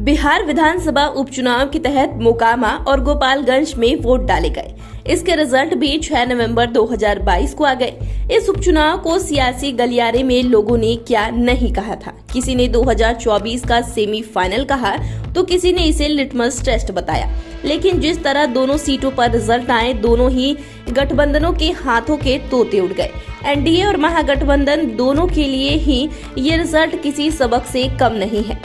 बिहार विधानसभा उपचुनाव के तहत मोकामा और गोपालगंज में वोट डाले गए। इसके रिजल्ट भी 6 नवंबर 2022 को आ गए। इस उपचुनाव को सियासी गलियारे में लोगों ने क्या नहीं कहा था। किसी ने 2024 का सेमीफाइनल कहा तो किसी ने इसे लिटमस टेस्ट बताया। लेकिन जिस तरह दोनों सीटों पर रिजल्ट आए, दोनों ही गठबंधनों के हाथों के तोते उड़ गए। एनडीए और महागठबंधन दोनों के लिए ही ये रिजल्ट किसी सबक से कम नहीं है।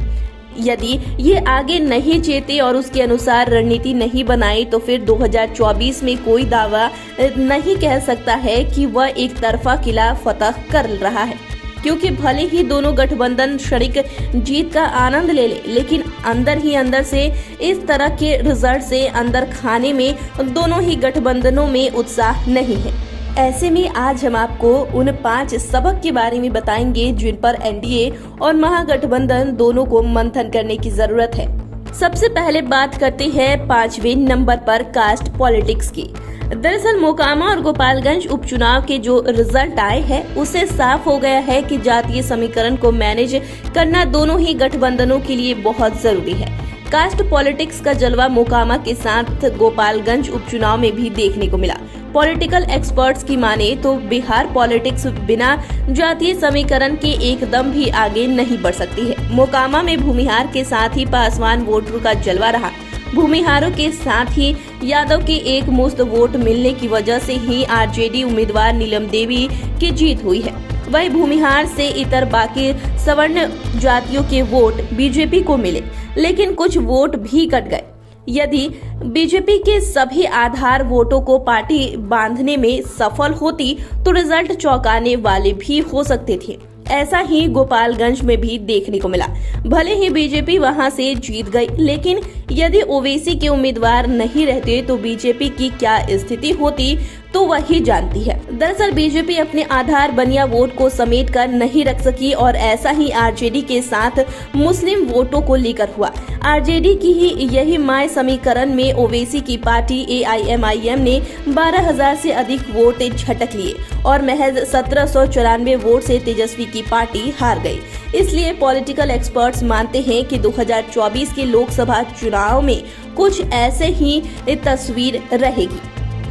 यदि ये आगे नहीं चेते और उसके अनुसार रणनीति नहीं बनाई तो फिर 2024 में कोई दावा नहीं कह सकता है कि वह एक तरफा किला फतह कर रहा है, क्योंकि भले ही दोनों गठबंधन क्षणिक जीत का आनंद ले लेकिन अंदर ही अंदर से इस तरह के रिजल्ट से अंदर खाने में दोनों ही गठबंधनों में उत्साह नहीं है। ऐसे में आज हम आपको उन 5 सबक के बारे में बताएंगे जिन पर एनडीए और महागठबंधन दोनों को मंथन करने की जरूरत है। सबसे पहले बात करते हैं 5वें नंबर पर कास्ट पॉलिटिक्स की। दरअसल मोकामा और गोपालगंज उपचुनाव के जो रिजल्ट आए हैं उससे साफ हो गया है कि जातीय समीकरण को मैनेज करना दोनों ही गठबंधनों के लिए बहुत जरूरी है। कास्ट पॉलिटिक्स का जलवा मोकामा के साथ गोपालगंज उपचुनाव में भी देखने को मिला। पॉलिटिकल एक्सपर्ट्स की माने तो बिहार पॉलिटिक्स बिना जातीय समीकरण के एकदम भी आगे नहीं बढ़ सकती है। मोकामा में भूमिहार के साथ ही पासवान वोटरों का जलवा रहा। भूमिहारों के साथ ही यादव के एक मुश्त वोट मिलने की वजह से ही आरजेडी उम्मीदवार नीलम देवी की जीत हुई है। वही भूमिहार से इतर बाकी सवर्ण जातियों के वोट बीजेपी को मिले, लेकिन कुछ वोट भी कट गए। यदि बीजेपी के सभी आधार वोटों को पार्टी बांधने में सफल होती तो रिजल्ट चौंकाने वाले भी हो सकते थे। ऐसा ही गोपालगंज में भी देखने को मिला। भले ही बीजेपी वहां से जीत गई, लेकिन यदि ओवैसी के उम्मीदवार नहीं रहते तो बीजेपी की क्या स्थिति होती तो वही जानती है। दरअसल बीजेपी अपने आधार बनिया वोट को समेट कर नहीं रख सकी और ऐसा ही आरजेडी के साथ मुस्लिम वोटों को लेकर हुआ। आरजेडी की ही यही माय समीकरण में ओवैसी की पार्टी एआईएमआईएम ने 12,000 से अधिक वोट झटक लिए और महज 1794 वोट से तेजस्वी की पार्टी हार गई। इसलिए पॉलिटिकल एक्सपर्ट्स मानते हैं कि 2024 के लोकसभा चुनाव में कुछ ऐसे ही तस्वीर रहेगी।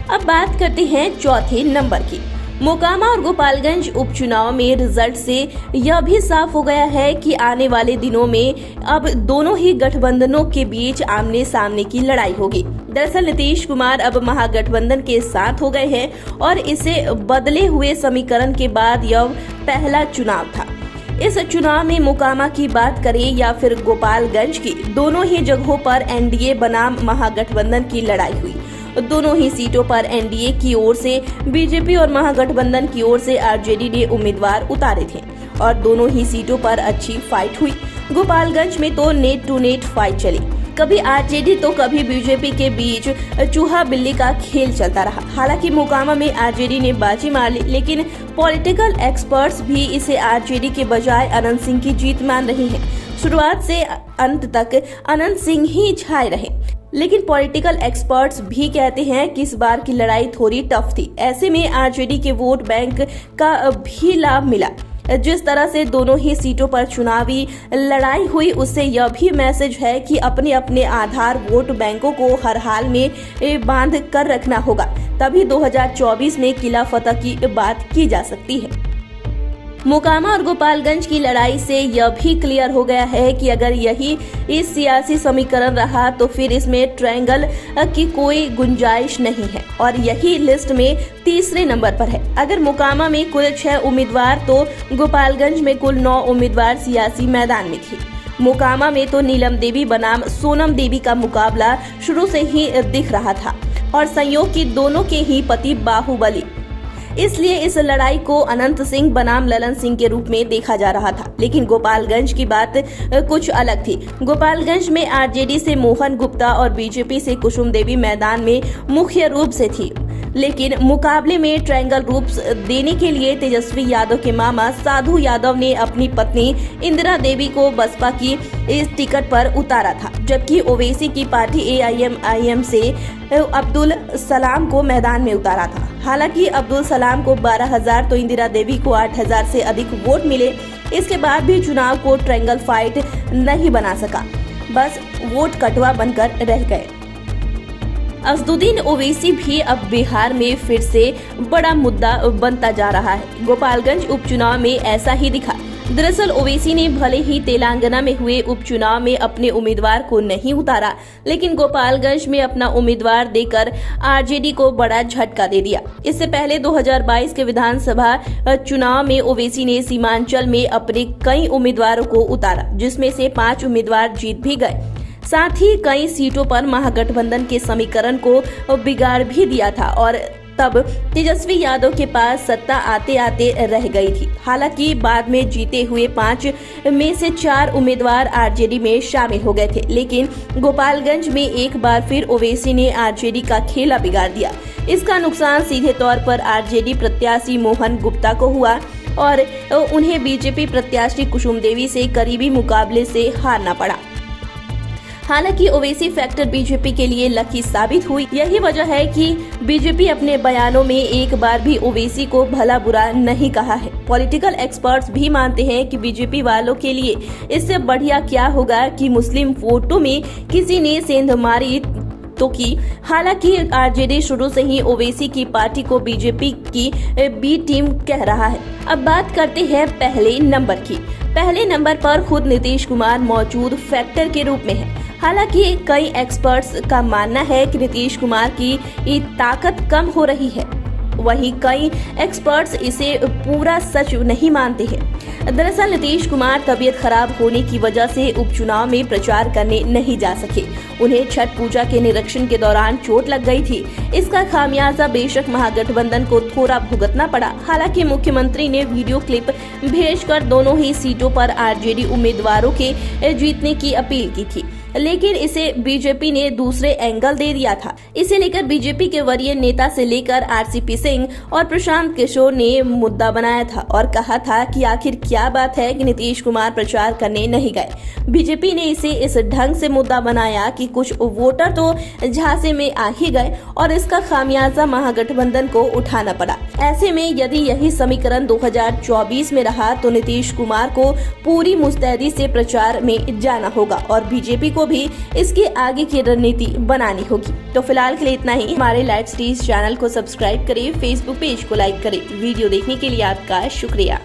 अब बात करते हैं चौथे नंबर की। मोकामा और गोपालगंज उपचुनाव में रिजल्ट से यह भी साफ हो गया है कि आने वाले दिनों में अब दोनों ही गठबंधनों के बीच आमने सामने की लड़ाई होगी। दरअसल नीतीश कुमार अब महागठबंधन के साथ हो गए हैं और इसे बदले हुए समीकरण के बाद यह पहला चुनाव था। इस चुनाव में मोकामा की बात करें या फिर गोपालगंज की, दोनों ही जगहों पर एनडीए बनाम महागठबंधन की लड़ाई हुई। दोनों ही सीटों पर एनडीए की ओर से बीजेपी और महागठबंधन की ओर से आरजेडी ने उम्मीदवार उतारे थे और दोनों ही सीटों पर अच्छी फाइट हुई। गोपालगंज में तो नेट टू नेट फाइट चली। कभी आरजेडी तो कभी बीजेपी के बीच चूहा बिल्ली का खेल चलता रहा। हालांकि मोकामा में आरजेडी ने बाजी मार ली, लेकिन पॉलिटिकल एक्सपर्ट्स भी इसे आरजेडी के बजाय अनंत सिंह की जीत मान रही हैं। शुरुआत से अंत तक अनंत सिंह ही छाए रहे, लेकिन पॉलिटिकल एक्सपर्ट्स भी कहते हैं कि इस बार की लड़ाई थोड़ी टफ थी। ऐसे में आरजेडी के वोट बैंक का भी लाभ मिला। जिस तरह से दोनों ही सीटों पर चुनावी लड़ाई हुई, उससे यह भी मैसेज है कि अपने अपने आधार वोट बैंकों को हर हाल में बांध कर रखना होगा, तभी 2024 में किला फतह की बात की जा सकती है। मोकामा और गोपालगंज की लड़ाई से यह भी क्लियर हो गया है कि अगर यही इस सियासी समीकरण रहा तो फिर इसमें ट्रायंगल की कोई गुंजाइश नहीं है और यही लिस्ट में तीसरे नंबर पर है। अगर मोकामा में कुल 6 उम्मीदवार तो गोपालगंज में कुल 9 उम्मीदवार सियासी मैदान में थे। मोकामा में तो नीलम देवी बनाम सोनम देवी का मुकाबला शुरू से ही दिख रहा था और संयोग की दोनों के ही पति बाहुबली, इसलिए इस लड़ाई को अनंत सिंह बनाम ललन सिंह के रूप में देखा जा रहा था। लेकिन गोपालगंज की बात कुछ अलग थी। गोपालगंज में आरजेडी से मोहन गुप्ता और बीजेपी से कुसुम देवी मैदान में मुख्य रूप से थी, लेकिन मुकाबले में ट्रायंगल रूप देने के लिए तेजस्वी यादव के मामा साधु यादव ने अपनी पत्नी इंदिरा देवी को बसपा की इस टिकट पर उतारा था, जबकि ओवैसी की पार्टी एआईएमआईएम से अब्दुल सलाम को मैदान में उतारा था। हालांकि अब्दुल सलाम को 12,000 तो इंदिरा देवी को 8,000 से अधिक वोट मिले। इसके बाद भी चुनाव को ट्रायंगल फाइट नहीं बना सका। बस वोट कटवा बनकर रह गए। असदुद्दीन ओवैसी भी अब बिहार में फिर से बड़ा मुद्दा बनता जा रहा है। गोपालगंज उपचुनाव में ऐसा ही दिखा। दरअसल ओवैसी ने भले ही तेलंगाना में हुए उपचुनाव में अपने उम्मीदवार को नहीं उतारा, लेकिन गोपालगंज में अपना उम्मीदवार देकर आरजेडी को बड़ा झटका दे दिया। इससे पहले 2022 के विधानसभा चुनाव में ओवैसी ने सीमांचल में अपने कई उम्मीदवारों को उतारा, जिसमें से 5 उम्मीदवार जीत भी गए। साथ ही कई सीटों पर महागठबंधन के समीकरण को बिगाड़ भी दिया था और तब तेजस्वी यादव के पास सत्ता आते आते रह गई थी। हालांकि बाद में जीते हुए 5 में से 4 उम्मीदवार आरजेडी में शामिल हो गए थे, लेकिन गोपालगंज में एक बार फिर ओवैसी ने आरजेडी का खेला बिगाड़ दिया। इसका नुकसान सीधे तौर पर आरजेडी प्रत्याशी मोहन गुप्ता को हुआ और उन्हें बीजेपी प्रत्याशी कुसुम देवी से करीबी मुकाबले से हारना पड़ा। हालांकि ओवैसी फैक्टर बीजेपी के लिए लकी साबित हुई। यही वजह है कि बीजेपी अपने बयानों में एक बार भी ओवैसी को भला बुरा नहीं कहा है। पॉलिटिकल एक्सपर्ट्स भी मानते हैं कि बीजेपी वालों के लिए इससे बढ़िया क्या होगा कि मुस्लिम वोटों में किसी ने सेंध मारी तो की। हालांकि आरजेडी शुरू से ही ओवैसी की पार्टी को बीजेपी की बी टीम कह रहा है। अब बात करते हैं पहले नंबर की। पहले नंबर पर खुद नीतीश कुमार मौजूद फैक्टर के रूप में है। हालांकि कई एक्सपर्ट्स का मानना है कि नीतीश कुमार की ताकत कम हो रही है, वहीं कई एक्सपर्ट्स इसे पूरा सच नहीं मानते हैं। दरअसल नीतीश कुमार तबीयत खराब होने की वजह से उपचुनाव में प्रचार करने नहीं जा सके। उन्हें छठ पूजा के निरीक्षण के दौरान चोट लग गई थी। इसका खामियाजा बेशक महागठबंधन को थोड़ा भुगतना पड़ा। हालांकि मुख्यमंत्री ने वीडियो क्लिप भेजकर दोनों ही सीटों पर आरजेडी उम्मीदवारों के जीतने की अपील की थी, लेकिन इसे बीजेपी ने दूसरे एंगल दे दिया था। इसे लेकर बीजेपी के वरीय नेता से लेकर आरसीपी सिंह और प्रशांत किशोर ने मुद्दा बनाया था और कहा था कि आखिर क्या बात है कि नीतीश कुमार प्रचार करने नहीं गए। बीजेपी ने इसे इस ढंग से मुद्दा बनाया कि कुछ वोटर तो झांसे में आ ही गए और इसका खामियाजा महागठबंधन को उठाना पड़ा। ऐसे में यदि यही समीकरण 2024 में रहा तो नीतीश कुमार को पूरी मुस्तैदी से प्रचार में जाना होगा और बीजेपी को भी इसके आगे की रणनीति बनानी होगी। तो फिलहाल के लिए इतना ही। हमारे लाइव स्टेज चैनल को सब्सक्राइब करें, फेसबुक पेज को लाइक करें। वीडियो देखने के लिए आपका शुक्रिया।